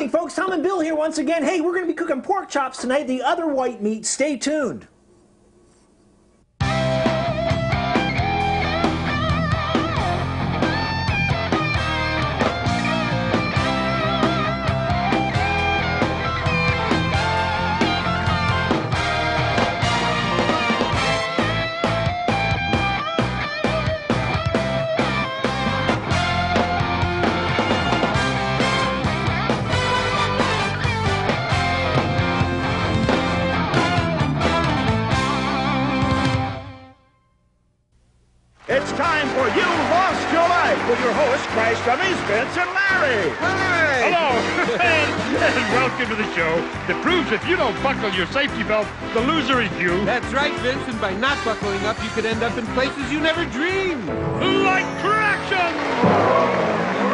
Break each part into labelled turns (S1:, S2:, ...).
S1: evening, folks. Tom and Bill here once again. Hey, we're going to be cooking pork chops tonight. The other white meat. Stay tuned.
S2: It's time for You Lost Your Life with your hosts, Crash Dummies, Vince and Larry.
S3: Hi!
S4: Hello, and welcome to the show that proves if you don't buckle your safety belt, the loser is you.
S3: That's right, Vince, and by not buckling up, you could end up in places you never dreamed.
S4: Like traction!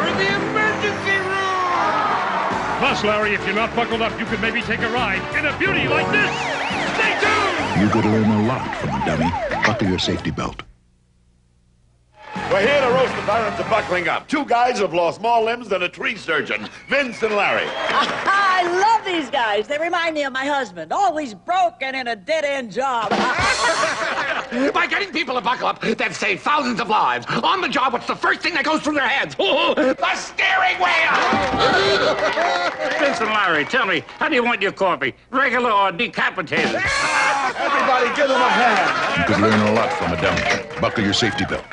S3: Or the emergency room!
S4: Plus, Larry, if you're not buckled up, you could maybe take a ride in a beauty like this. Stay tuned!
S5: You could learn a lot from a dummy. Buckle your safety belt.
S2: We're here to roast the parents of buckling up. Two guys who have lost more limbs than a tree surgeon, Vince and Larry.
S6: I love these guys. They remind me of my husband, always broken in a dead-end job.
S7: By getting people to buckle up, they've saved thousands of lives. On the job, what's the first thing that goes through their heads? The steering wheel!
S4: Vince and Larry, tell me, how do you want your coffee? Regular or decapitated?
S2: Everybody give them a hand.
S5: You could learn a lot from a dummy. Buckle your safety belt.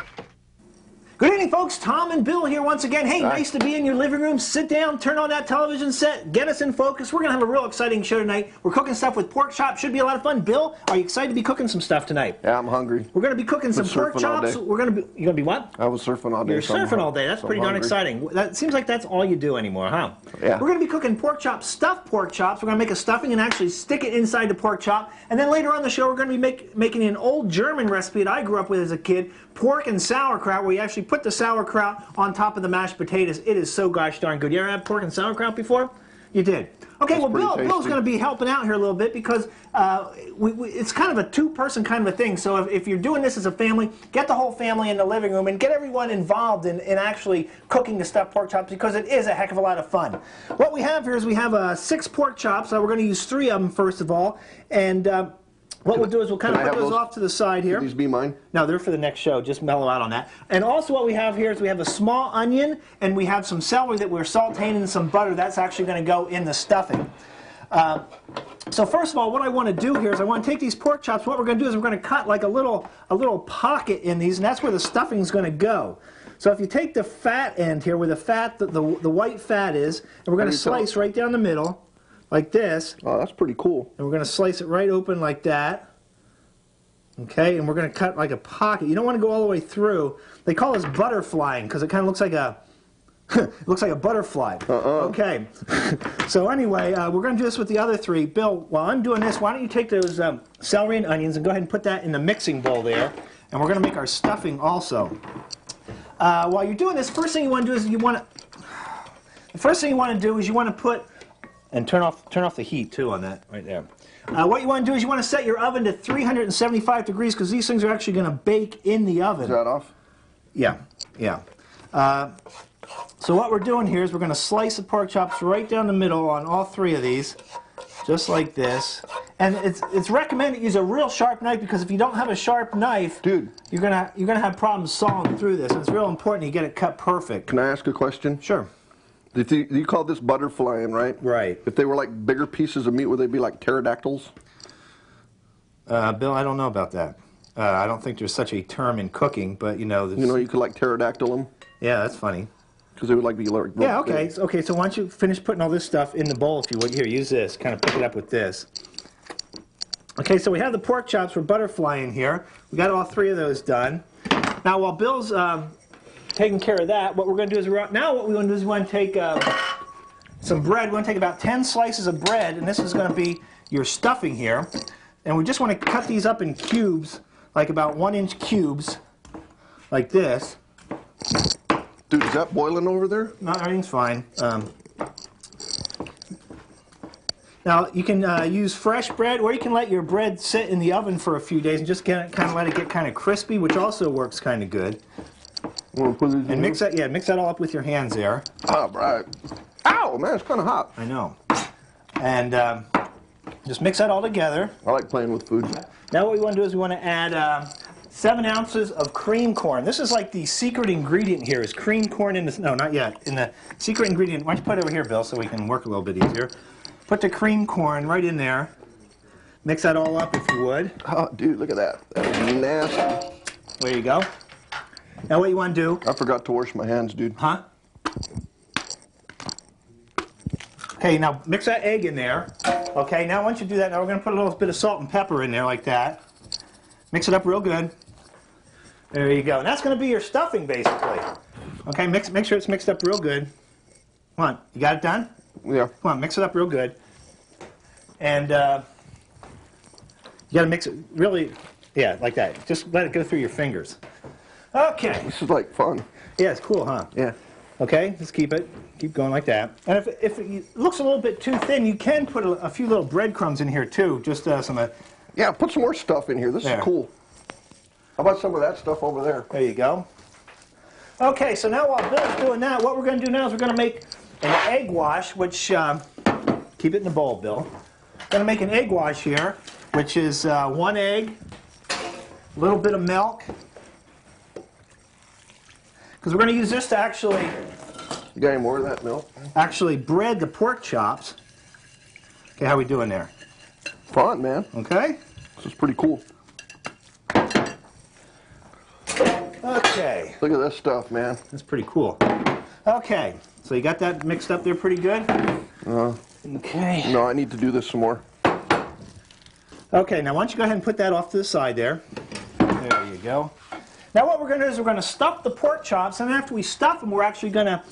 S1: Good evening, folks. Tom and Bill here once again. Hey, nice to be in your living room. Sit down, turn on that television set, get us in focus. We're going to have a real exciting show tonight. We're cooking stuff with pork chops. Should be a lot of fun. Bill, are you excited to be cooking some stuff tonight?
S8: Yeah, I'm hungry.
S1: We're going to be cooking some pork chops. You're going to be what?
S8: I was surfing all day.
S1: You're surfing all day. That's pretty darn exciting. That seems like that's all you do anymore, huh?
S8: Yeah.
S1: We're going to be cooking pork chops, stuffed pork chops. We're going to make a stuffing and actually stick it inside the pork chop. And then later on the show, we're going to be making an old German recipe that I grew up with as a kid, pork and sauerkraut, where you actually put the sauerkraut on top of the mashed potatoes. It is so gosh darn good. You ever had pork and sauerkraut before? You did. Okay, well, Bill's going to be helping out here a little bit because it's kind of a two-person kind of a thing. So if you're doing this as a family, get the whole family in the living room and get everyone involved in actually cooking the stuffed pork chops because it is a heck of a lot of fun. What we have here is we have 6 pork chops. We're going to use 3 of them first of all. And what we'll do is we'll kind of put those off to the side here.
S8: Can these be mine?
S1: No, they're for the next show. Just mellow out on that. And also what we have here is we have a small onion and we have some celery that we're sauteing in some butter. That's actually going to go in the stuffing. So first of all, what I want to do here is I want to take these pork chops. What we're going to do is we're going to cut like a little pocket in these, and that's where the stuffing is going to go. So if you take the fat end here, where the fat, the white fat is, and we're going to slice right down the middle. Like this.
S8: Oh, that's pretty cool.
S1: And we're going to slice it right open like that. Okay, and we're going to cut like a pocket. You don't want to go all the way through. They call this butterflying because it kind of looks like a it looks like a butterfly. Okay. So anyway, we're going to do this with the other 3. Bill, while I'm doing this, why don't you take those celery and onions and go ahead and put that in the mixing bowl there. And we're going to make our stuffing also. While you're doing this, first thing you want to do is you want to put and turn off the heat too on that right there. What you want to do is you want to set your oven to 375 degrees because these things are actually going to bake in the oven.
S8: Is that off?
S1: Yeah, yeah. So what we're doing here is we're going to slice the pork chops right down the middle on all 3 of these, just like this. And it's recommended to use a real sharp knife because if you don't have a sharp knife,
S8: dude,
S1: you're gonna have problems sawing through this. And it's real important you get it cut perfect.
S8: Can I ask a question?
S1: Sure.
S8: You call this butterflying, right?
S1: Right.
S8: If they were like bigger pieces of meat, would they be like pterodactyls?
S1: Bill, I don't know about that. I don't think there's such a term in cooking, but you know.
S8: You could like pterodactyl them.
S1: Yeah, that's funny.
S8: Because they would like be like.
S1: Yeah. Okay. Okay. So why don't you finish putting all this stuff in the bowl, if you would? Here, use this. Kind of pick it up with this. Okay. So we have the pork chops. We're butterflying here. We got all 3 of those done. Now, while Bill's taking care of that, what we're going to do is we want to take some bread. We want to take about 10 slices of bread, and this is going to be your stuffing here. And we just want to cut these up in cubes, like about 1-inch cubes, like this.
S8: Dude, is that boiling over there?
S1: No, everything's fine. Now, you can use fresh bread, or you can let your bread sit in the oven for a few days and just kind of let it get kind of crispy, which also works kind of good.
S8: Put these
S1: And mix that all up with your hands there.
S8: All right. Ow! Oh man, it's kind of hot.
S1: I know. And just mix that all together.
S8: I like playing with food.
S1: Now what we want to do is we want to add 7 ounces of cream corn. This is like the secret ingredient here is cream corn in this. No, not yet. In the secret ingredient, why don't you put it over here, Bill, so we can work a little bit easier. Put the cream corn right in there. Mix that all up if you would.
S8: Oh, dude, look at that. That is nasty.
S1: There you go. Now what you want to do.
S8: I forgot to wash my hands, dude.
S1: Huh? Okay, now mix that egg in there. Okay, now once you do that, now we're going to put a little bit of salt and pepper in there like that. Mix it up real good. There you go. And that's going to be your stuffing, basically. Okay, make sure it's mixed up real good. Come on, you got it done?
S8: Yeah.
S1: Come on, mix it up real good. And you got to mix it really, yeah, like that. Just let it go through your fingers. Okay.
S8: This is like fun.
S1: Yeah, it's cool, huh?
S8: Yeah.
S1: Okay, just keep going like that. And if it looks a little bit too thin, you can put a few little breadcrumbs in here too. Just some.
S8: Yeah, put some more stuff in here. This
S1: There.
S8: is cool. How about some of that stuff over there?
S1: There you go. Okay, so now while Bill's doing that, what we're going to do now is we're going to make an egg wash, which keep it in the bowl, Bill. Going to make an egg wash here, which is 1 egg, a little bit of milk. Because we're going to use this to actually
S8: You got any more of that milk?
S1: bread the pork chops. Okay, how we doing there?
S8: Fun, man.
S1: Okay?
S8: This is pretty cool.
S1: Okay.
S8: Look at this stuff, man.
S1: That's pretty cool. Okay, so you got that mixed up there pretty good? Okay.
S8: No, I need to do this some more.
S1: Okay, now why don't you go ahead and put that off to the side there. There you go. Now what we're going to do is we're going to stuff the pork chops, and after we stuff them, we're actually going to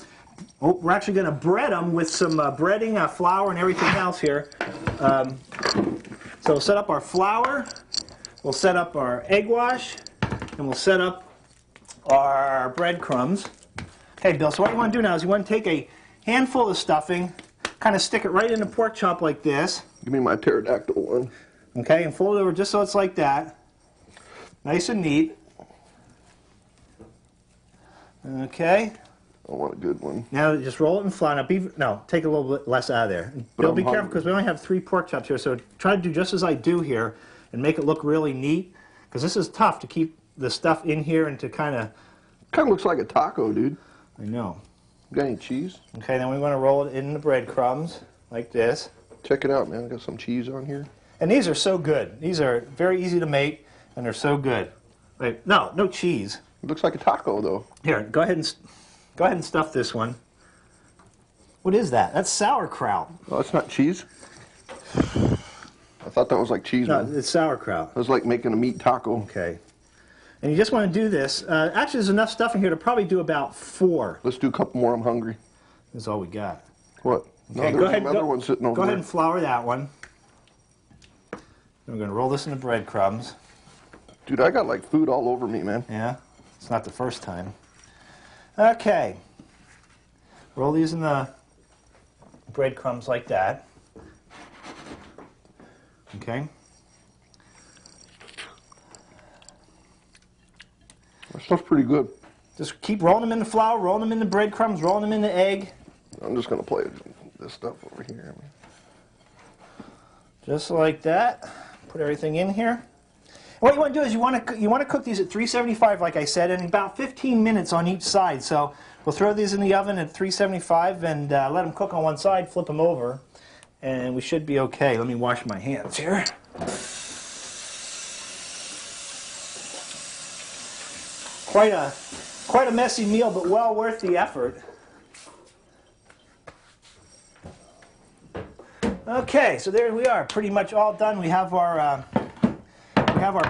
S1: bread them with some breading, flour, and everything else here. So we'll set up our flour, we'll set up our egg wash, and we'll set up our breadcrumbs. Okay, Bill, so what you want to do now is you want to take a handful of stuffing, kind of stick it right in the pork chop like this.
S8: Give me my pterodactyl one.
S1: Okay, and fold it over just so it's like that. Nice and neat. Okay.
S8: I want a good one.
S1: Now just roll it in flour. Now take a little bit less out of there. Bill, be careful because we only have 3 pork chops here, so try to do just as I do here and make it look really neat, because this is tough to keep the stuff in here and to kind of...
S8: Kind of looks like a taco, dude.
S1: I know.
S8: Got any cheese?
S1: Okay, then we want to roll it in the breadcrumbs like this.
S8: Check it out, man. I got some cheese on here.
S1: And these are so good. These are very easy to make, and they're so good. Wait, no cheese.
S8: It looks like a taco, though.
S1: Here, go ahead and stuff this one. What is that? That's sauerkraut.
S8: Oh, it's not cheese? I thought that was like cheese.
S1: No,
S8: Man.
S1: it's sauerkraut.
S8: It was like making a meat taco.
S1: Okay. And you just want to do this. Actually, there's enough stuff in here to probably do about 4.
S8: Let's do a couple more. I'm hungry.
S1: That's all we got.
S8: What? No,
S1: Okay,
S8: there's another one sitting over
S1: go
S8: there.
S1: ahead and flour that one. Then we're going to roll this in the breadcrumbs.
S8: Dude, I got like food all over me, man.
S1: Yeah, it's not the first time. Okay. Roll these in the breadcrumbs like that. Okay.
S8: That stuff's pretty good.
S1: Just keep rolling them in the flour, rolling them in the breadcrumbs, rolling them in the egg.
S8: I'm just going to play this stuff over here.
S1: Just like that. Put everything in here. And what you want to do is you want to cook these at 375, like I said, and about 15 minutes on each side. So we'll throw these in the oven at 375 and let them cook on one side, flip them over, and we should be okay. Let me wash my hands here. Quite a messy meal, but well worth the effort. Okay, so there we are, pretty much all done. We have our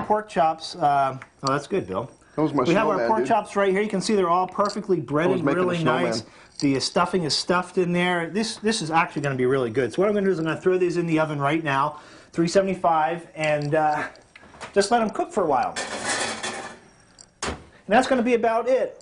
S1: pork chops. Oh, that's good, Bill.
S8: That was my
S1: We have our
S8: snowman,
S1: pork
S8: dude.
S1: chops right here. You can see they're all perfectly breaded,
S8: making
S1: really
S8: a snowman.
S1: nice. The stuffing is stuffed in there. This is actually going to be really good. So what I'm going to do is I'm going to throw these in the oven right now, 375, and just let them cook for a while. And that's going to be about it.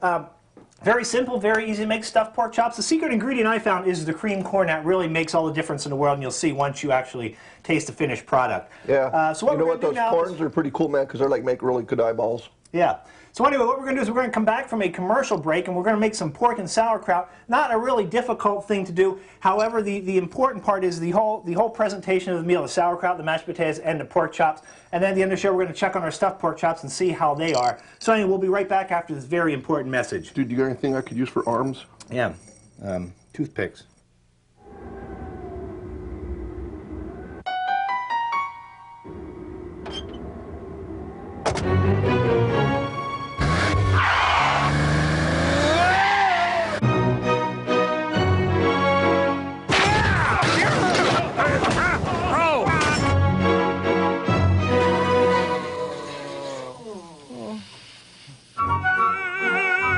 S1: Very simple, very easy to make stuffed pork chops. The secret ingredient I found is the cream corn. That really makes all the difference in the world, and you'll see once you actually taste the finished product.
S8: Yeah.
S1: So what
S8: you know
S1: we're
S8: what?
S1: going to
S8: Those
S1: do now
S8: corns are pretty cool, man, because they're like make really good eyeballs.
S1: Yeah. So anyway, what we're going to do is we're going to come back from a commercial break and we're going to make some pork and sauerkraut. Not a really difficult thing to do. However, the important part is the whole presentation of the meal, the sauerkraut, the mashed potatoes, and the pork chops. And then at the end of the show, we're going to check on our stuffed pork chops and see how they are. So anyway, we'll be right back after this very important message.
S8: Dude, you got anything I could use for arms?
S1: Yeah, toothpicks.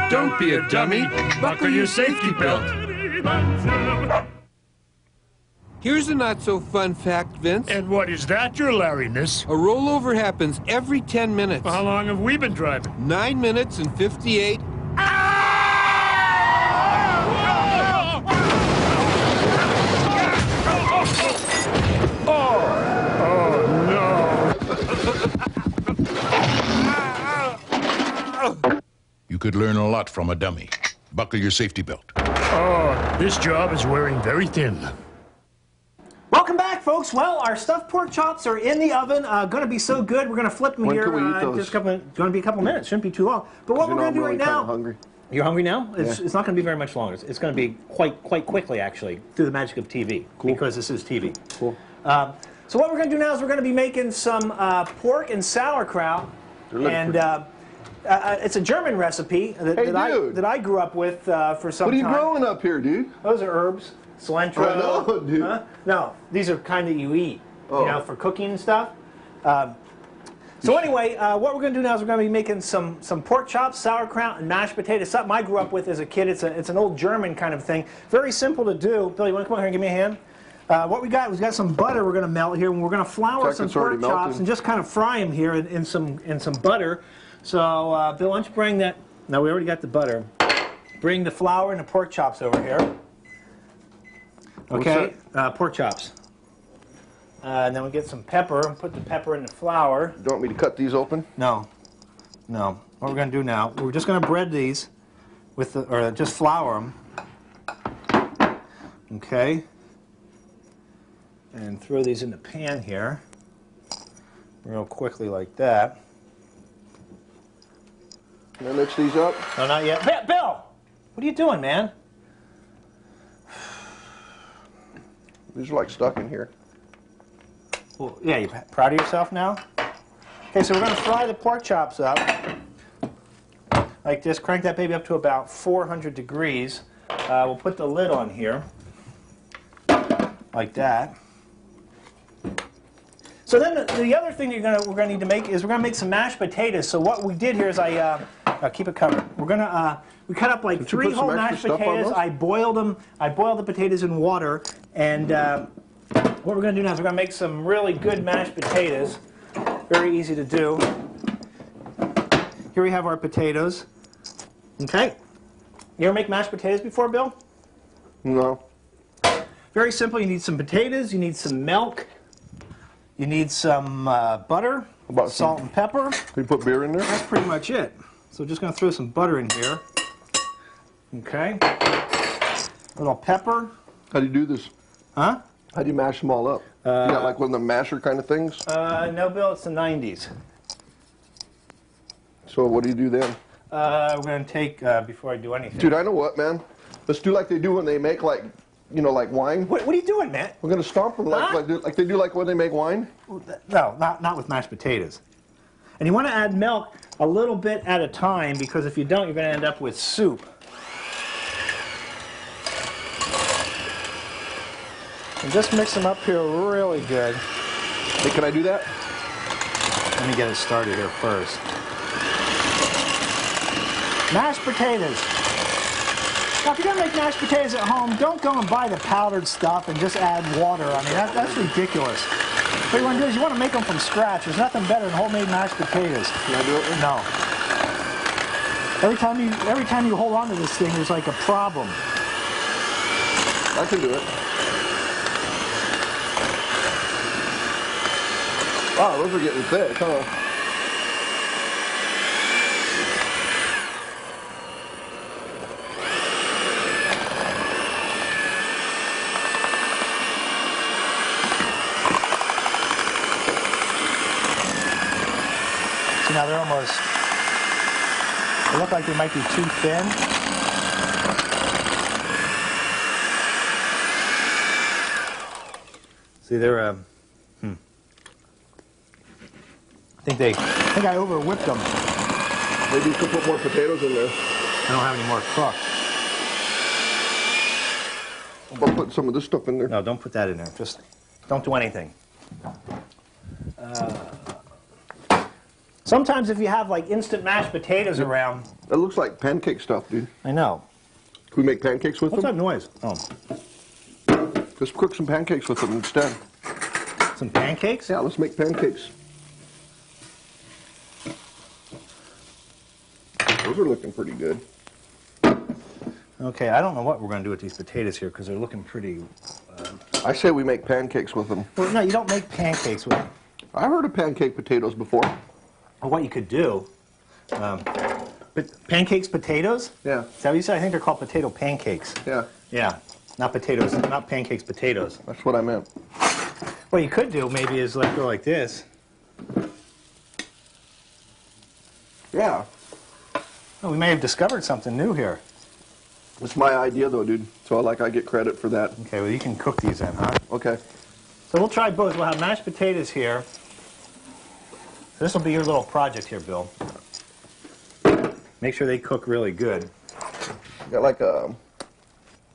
S3: Don't be a dummy. Buckle your safety belt. Here's a not-so-fun fact, Vince.
S4: And what is that, your Larryness?
S3: A rollover happens every 10 minutes.
S4: How long have we been driving?
S3: 9 minutes and 58.
S5: You could learn a lot from a dummy. Buckle your safety belt.
S4: Oh, this job is wearing very thin.
S1: Welcome back, folks. Well, our stuffed pork chops are in the oven. Going to be so good. We're going to flip them
S8: When
S1: here.
S8: can we eat those?
S1: Just going to be a couple minutes. Shouldn't be too long. But what
S8: You
S1: we're
S8: know,
S1: going to do
S8: I'm
S1: right
S8: really
S1: now.
S8: kinda hungry.
S1: You're hungry now? It's
S8: Yeah.
S1: not going to be very much longer. It's going to be quite quickly, actually, through the magic of TV.
S8: Cool.
S1: Because this is TV.
S8: Cool.
S1: So what we're going to do now is we're going to be making some pork and sauerkraut.
S8: They're looking
S1: And it's a German recipe that,
S8: Hey,
S1: that
S8: dude.
S1: I grew up with for some
S8: What are you
S1: time.
S8: growing up here, dude?
S1: Those are herbs. Cilantro.
S8: I know, dude.
S1: Huh? No, these are kind that you eat,
S8: Oh.
S1: you know, for cooking and stuff. So anyway, what we're going to do now is we're going to be making some pork chops, sauerkraut, and mashed potatoes. Something I grew up with as a kid. It's an old German kind of thing. Very simple to do. Billy, you want to come over here and give me a hand? What we got? We've got some butter we're going to melt here, and we're going to flour
S8: Check
S1: some
S8: it's already
S1: pork chops
S8: melted.
S1: and just kind of fry them here in some butter. So, Bill, why don't you bring that? No, we already got the butter. Bring the flour and the pork chops over here. Okay, pork chops. And then we get some pepper and put the pepper in the flour.
S8: You want me to cut these open?
S1: No. What we're going to do now, we're just going to bread these with or just flour them. Okay. And throw these in the pan here. Real quickly like that.
S8: Can I mix these up?
S1: No, not yet. Bill! What are you doing, man?
S8: These are like stuck in here.
S1: Well, yeah, you proud of yourself now? Okay, so we're going to fry the pork chops up like this. Crank that baby up to about 400 degrees. We'll put the lid on here like that. So then the other thing we're going to need to make is we're going to make some mashed potatoes. So what we did here is keep it covered. We're going to we cut up like
S8: Did you
S1: 3
S8: put some
S1: whole
S8: extra
S1: mashed
S8: stuff on
S1: potatoes.
S8: those?
S1: I boiled them. I boiled the potatoes in water, and what we're going to do now is we're going to make some really good mashed potatoes. Very easy to do. Here we have our potatoes. Okay. You ever make mashed potatoes before, Bill?
S8: No.
S1: Very simple. You need some potatoes. You need some milk. You need some butter,
S8: About
S1: salt and pepper.
S8: Can you put beer in there?
S1: That's pretty much it. So just going to throw some butter in here. Okay. A little pepper.
S8: How do you do this?
S1: Huh?
S8: How do you mash them all up? You got like one of the masher kind of things?
S1: No, Bill, it's the 90s.
S8: So what do you do then?
S1: We're going to take, before I do anything.
S8: Dude, I know what, man. Let's do like they do when they make like, you know, like wine.
S1: What are you doing, man?
S8: We're gonna stomp them like,
S1: Huh?
S8: like they do like when they make wine.
S1: No, not with mashed potatoes. And you want to add milk a little bit at a time, because if you don't, you're going to end up with soup. And just mix them up here really good.
S8: Hey, can I do that?
S1: Let me get it started here first. Mashed potatoes. Now, if you're going to make mashed potatoes at home, don't go and buy the powdered stuff and just add water. I mean, that's ridiculous. What you want to do is you want to make them from scratch. There's nothing better than homemade mashed potatoes.
S8: Can I do it?
S1: No. Every time you hold on to this thing, there's like a problem.
S8: I can do it. Wow, those are getting thick, huh?
S1: now they're almost, they look like they might be too thin. See, they're, I think I over whipped them.
S8: Maybe you could put more potatoes in there.
S1: I don't have any more cooked.
S8: I'll put some of this stuff in there.
S1: No, don't put that in there. Just don't do anything. Sometimes if you have like instant mashed potatoes around.
S8: That looks like pancake stuff, dude.
S1: I know.
S8: Can we make pancakes with
S1: What's that
S8: them?
S1: noise? Oh,
S8: Let's cook some pancakes with them instead.
S1: some pancakes?
S8: Yeah, let's make pancakes. Those are looking pretty good.
S1: Okay, I don't know what we're going to do with these potatoes here because they're looking pretty.
S8: I say we make pancakes with them.
S1: Well, no, you don't make pancakes with them.
S8: I heard of pancake potatoes before.
S1: Well, what you could do, but pancakes, potatoes?
S8: Yeah.
S1: Is that what you said? I think they're called potato pancakes.
S8: Yeah,
S1: Yeah, not potatoes, not pancakes, potatoes.
S8: that's what I meant.
S1: What you could do maybe is like go like this.
S8: Yeah.
S1: Oh, we may have discovered something new here.
S8: It's my idea though, dude. So I get credit for that.
S1: Okay, well you can cook these then, huh?
S8: Okay.
S1: So we'll try both. We'll have mashed potatoes here. This will be your little project here, Bill. Make sure they cook really good.
S8: Got like one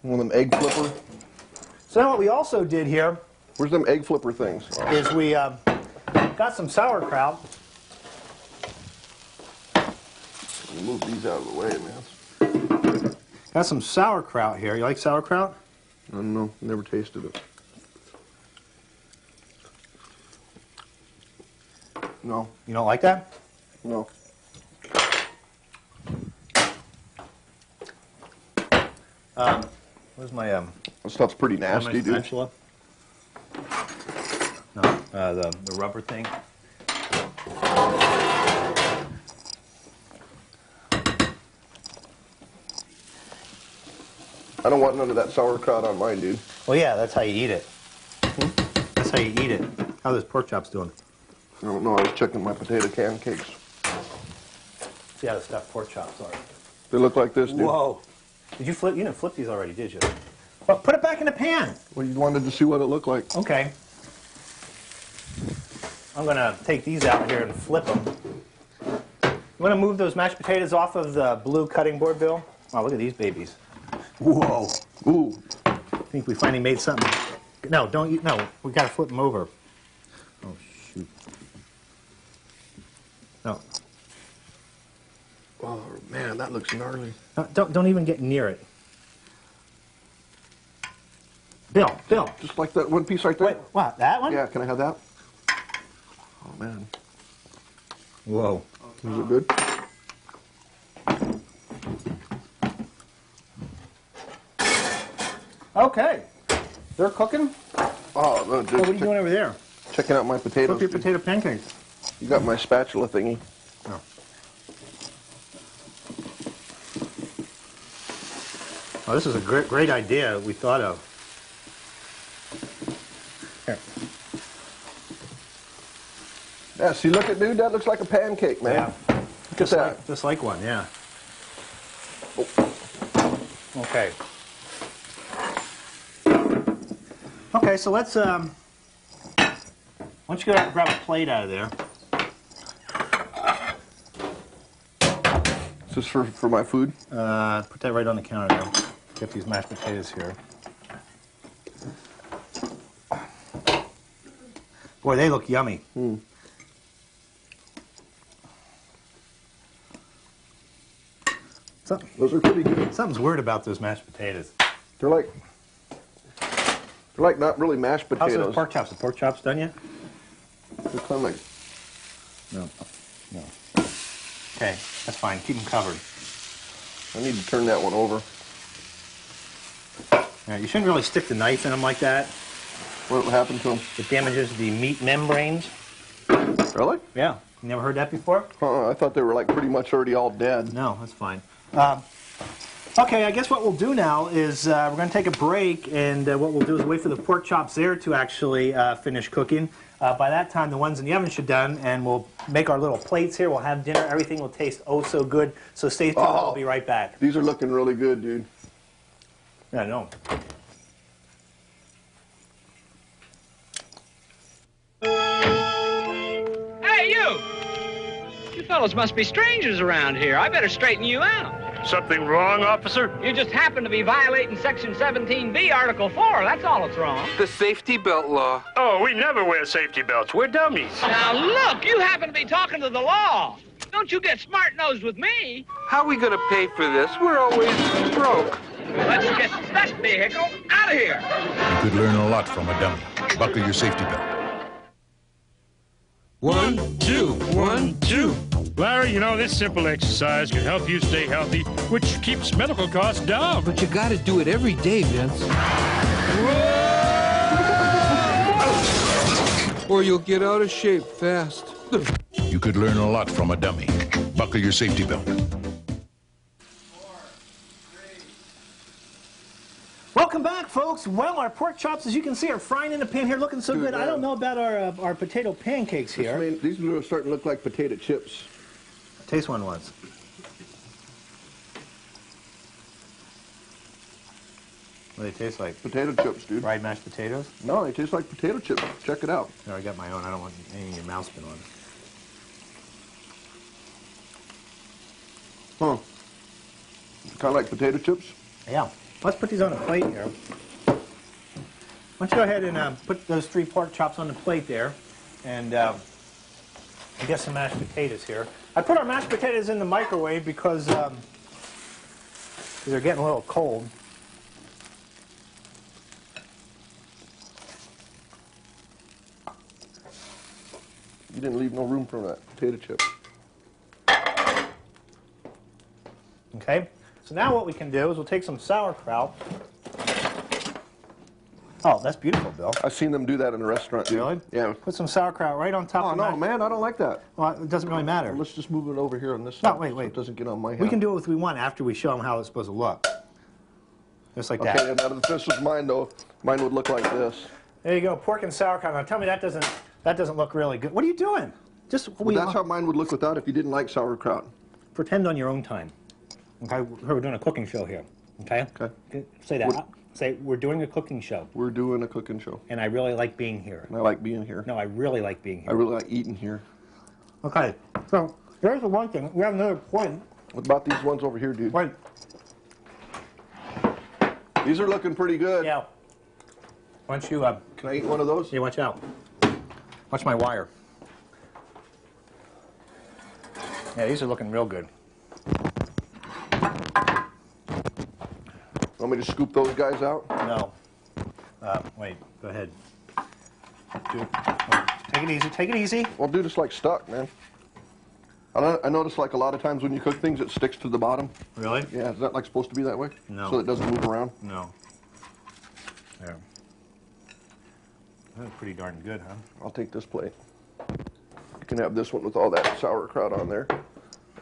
S8: of them egg flipper.
S1: So now what we also did here
S8: Where's them egg flipper things?
S1: is we got some sauerkraut.
S8: Move these out of the way, man.
S1: Got some sauerkraut here. You like sauerkraut?
S8: I don't know. Never tasted it. No.
S1: You don't like that?
S8: No.
S1: Where's my
S8: That stuff's pretty
S1: my
S8: nasty, dude.
S1: spatula? No, the rubber thing.
S8: I don't want none of that sauerkraut on mine, dude.
S1: Well, yeah, that's how you eat it. That's how you eat it. How are those pork chops doing?
S8: I don't know. I was checking my potato pancakes.
S1: See how the stuffed pork chops are.
S8: They look like this, dude.
S1: Whoa! Did you flip? You didn't flip these already, did you? Well, put it back in the pan.
S8: Well, you wanted to see what it looked like.
S1: Okay. I'm gonna take these out here and flip them. You want to move those mashed potatoes off of the blue cutting board, Bill? Wow, look at these babies. Whoa!
S8: Ooh.
S1: I think we finally made something. No, don't you? No, we gotta flip them over. Oh shoot! No,
S8: Oh, man, that looks gnarly.
S1: no don't even get near it. Bill.
S8: Just like that one piece right there?
S1: Wait, what? That one?
S8: Yeah, can I have that? Oh, man.
S1: Whoa.
S8: Is it good?
S1: Okay. They're cooking.
S8: Oh, no,
S1: What are you doing over there?
S8: checking out my potatoes.
S1: Cook your
S8: dude.
S1: potato pancakes.
S8: You got my spatula thingy.
S1: Oh. Oh, this is a great idea we thought of. Here.
S8: Yeah, see, look at, dude, that looks like a pancake, man.
S1: Yeah.
S8: Look at that.
S1: Just like one, yeah. Okay. Okay, so let's, why don't you go out and grab a plate out of there.
S8: Is this for my food?
S1: Put that right on the counter there. Get these mashed potatoes here. Boy, they look yummy.
S8: Mm. Those are pretty good.
S1: Something's weird about those mashed potatoes.
S8: They're like not really mashed
S1: How's
S8: potatoes.
S1: those pork chops? The pork chops done yet?
S8: They're kind of like,
S1: No. No. Okay, that's fine. Keep them covered.
S8: I need to turn that one over.
S1: Yeah, you shouldn't really stick the knife in them like that.
S8: What happened to them?
S1: It damages the meat membranes.
S8: Really?
S1: Yeah. You never heard that before?
S8: I thought they were like pretty much already all dead.
S1: No, that's fine. Okay, I guess what we'll do now is we're going to take a break, and what we'll do is wait for the pork chops there to actually finish cooking. By that time, the ones in the oven should done, and we'll make our little plates here. We'll have dinner. Everything will taste oh so good. So stay tuned. I'll be right back.
S8: These are looking really good, dude.
S1: Yeah, I know.
S9: Hey, you! You fellas must be strangers around here. I better straighten you out.
S4: Something wrong, officer?
S9: You just happen to be violating Section 17B, Article 4. That's all that's wrong.
S3: The safety belt law.
S4: Oh, we never wear safety belts. We're dummies.
S9: Now, look, you happen to be talking to the law. Don't you get smart-nosed with me.
S3: How are we gonna pay for this? We're always broke.
S9: Let's get that vehicle out of here.
S5: You could learn a lot from a dummy. Buckle your safety belt.
S3: 1, 2, 1, 2.
S4: Larry, you know, this simple exercise can help you stay healthy, which keeps medical costs down.
S3: But you gotta do it every day, Vince. Or you'll get out of shape fast.
S5: You could learn a lot from a dummy. Buckle your safety belt.
S1: Welcome back, folks. Well, our pork chops, as you can see, are frying in the pan here, looking so good. I don't know about our potato pancakes here.
S8: These are starting to look like potato chips.
S1: Taste one once. What do they taste like?
S8: Potato chips, dude.
S1: Fried mashed potatoes?
S8: No, they taste like potato chips. Check it out.
S1: No, I got my own. I don't want any of your mouth spin on it.
S8: Huh. Kind of like potato chips?
S1: Yeah. Let's put these on a plate here. Why don't you go ahead and put those 3 pork chops on the plate there, and get some mashed potatoes here. I put our mashed potatoes in the microwave because they're getting a little cold.
S8: You didn't leave no room for that potato chip.
S1: Okay, so now what we can do is we'll take some sauerkraut. Oh, that's beautiful, Bill.
S8: I've seen them do that in a restaurant, dude.
S1: Really?
S8: Yeah.
S1: Put some sauerkraut right on top
S8: Oh,
S1: of
S8: no,
S1: that.
S8: man, I don't like that.
S1: Well, it doesn't really matter.
S8: Let's just move it over here on this
S1: No,
S8: side.
S1: wait.
S8: So it doesn't get on my hand.
S1: We can do it if we want after we show them how it's supposed to look. Just like
S8: Okay,
S1: that.
S8: and if this was mine, though, mine would look like this.
S1: There you go, pork and sauerkraut. Now tell me that doesn't look really good. What are you doing? Just
S8: Well, that's how mine would look without if you didn't like sauerkraut.
S1: pretend on your own time. Okay, we're doing a cooking show here. Okay.
S8: Okay.
S1: Say that. Say we're doing a cooking show,
S8: We're doing a cooking show.
S1: and I really like being here.
S8: And I like being here.
S1: No, I really like being
S8: I
S1: here.
S8: really like eating here.
S1: Okay. So here's the one thing. We have another point.
S8: What about these ones over here, dude?
S1: Wait.
S8: These are looking pretty good.
S1: Yeah. Why don't you?
S8: Can I eat one of those?
S1: Yeah. Watch out. Watch my wire. Yeah, these are looking real good.
S8: Want me to scoop those guys out?
S1: No. Wait. Go ahead. Take it easy. Take it easy.
S8: Well, dude, it's like stuck, man. I notice like a lot of times when you cook things, it sticks to the bottom.
S1: Really?
S8: Yeah, is that like supposed to be that way?
S1: No.
S8: So it doesn't move around?
S1: No. There. That's pretty darn good, huh?
S8: I'll take this plate. You can have this one with all that sauerkraut on there.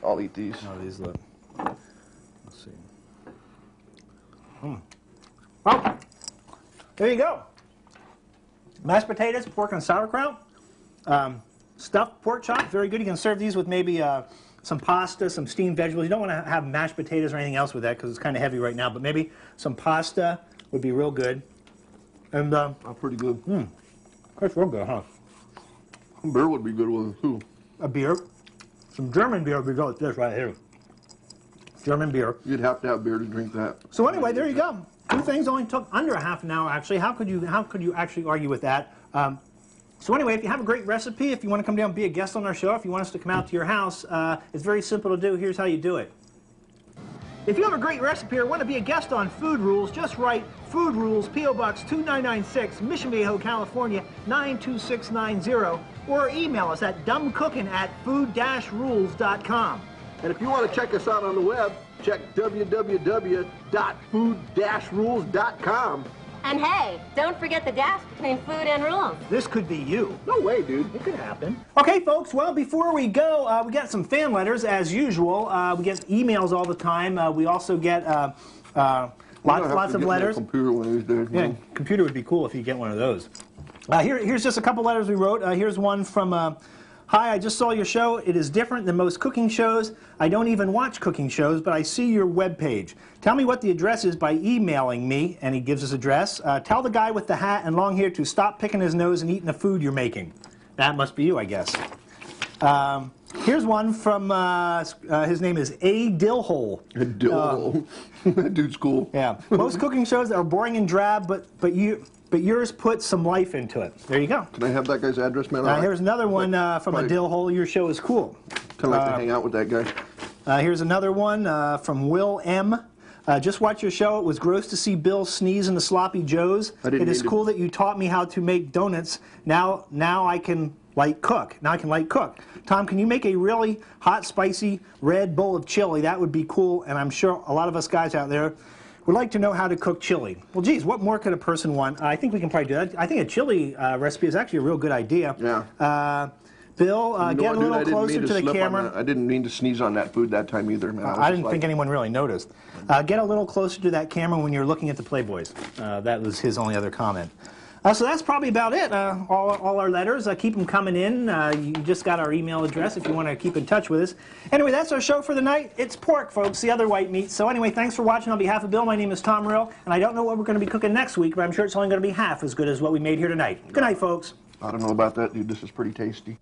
S8: I'll eat these.
S1: No, these look. Let's see. Well, there you go. Mashed potatoes, pork and sauerkraut. Stuffed pork chop, very good. You can serve these with maybe some pasta, some steamed vegetables. You don't want to have mashed potatoes or anything else with that because it's kind of heavy right now, but maybe some pasta would be real good. And
S8: Pretty good.
S1: that's real good, huh?
S8: Beer would be good with it too.
S1: A beer, some German beer would be good with this right here. German beer.
S8: You'd have to have beer to drink that.
S1: So anyway, there you go. 2 things only took under a half an hour. Actually, how could you actually argue with that? So anyway, if you have a great recipe, if you want to come down and be a guest on our show, if you want us to come out to your house, it's very simple to do. Here's how you do it. If you have a great recipe or want to be a guest on Food Rules, just write Food Rules, P.O. Box 2996, Mission Viejo, California, 92690, or email us at dumbcooking@food-rules.com.
S8: And if you want to check us out on the web, check www.food-rules.com.
S10: And hey, don't forget the dash between food and rules.
S1: This could be you.
S8: No way, dude.
S1: It could happen. Okay, folks, well, before we go, we got some fan letters, as usual. We get emails all the time. We also get lots of letters.
S8: Computer one of these days,
S1: Yeah,
S8: man.
S1: computer would be cool if you get one of those. Here's just a couple letters we wrote. Here's one from, hi, I just saw your show. It is different than most cooking shows. I don't even watch cooking shows, but I see your webpage. Tell me what the address is by emailing me, and he gives his address. Tell the guy with the hat and long hair to stop picking his nose and eating the food you're making. That must be you, I guess. Here's one from, his name is A. Dillhole.
S8: Dillhole. That dude's cool.
S1: Yeah. Most cooking shows are boring and drab, but yours put some life into it. There you go.
S8: Can I have that guy's address, man?
S1: Here's another one from a Dillhole. Your show is cool.
S8: Kind of like to hang out with that guy.
S1: Here's another one from Will M. Just watch your show. It was gross to see Bill sneeze in the sloppy joes. It is cool that you taught me how to make donuts. Now I can light cook. Tom, can you make a really hot, spicy red bowl of chili? That would be cool, and I'm sure a lot of us guys out there would like to know how to cook chili. Well, geez, what more could a person want? I think we can probably do that. I think a chili recipe is actually a real good idea.
S8: Yeah.
S1: Bill, get a little closer to the camera.
S8: I didn't mean to sneeze on that food that time either, man.
S1: I didn't think anyone really noticed. Get a little closer to that camera when you're looking at the Playboys. That was his only other comment. So that's probably about it. All our letters, keep them coming in. You just got our email address if you want to keep in touch with us. Anyway, that's our show for the night. It's pork, folks, the other white meat. So anyway, thanks for watching. On behalf of Bill, my name is Tom Rill, and I don't know what we're going to be cooking next week, but I'm sure it's only going to be half as good as what we made here tonight. Good night, folks.
S8: I don't know about that, dude. This is pretty tasty.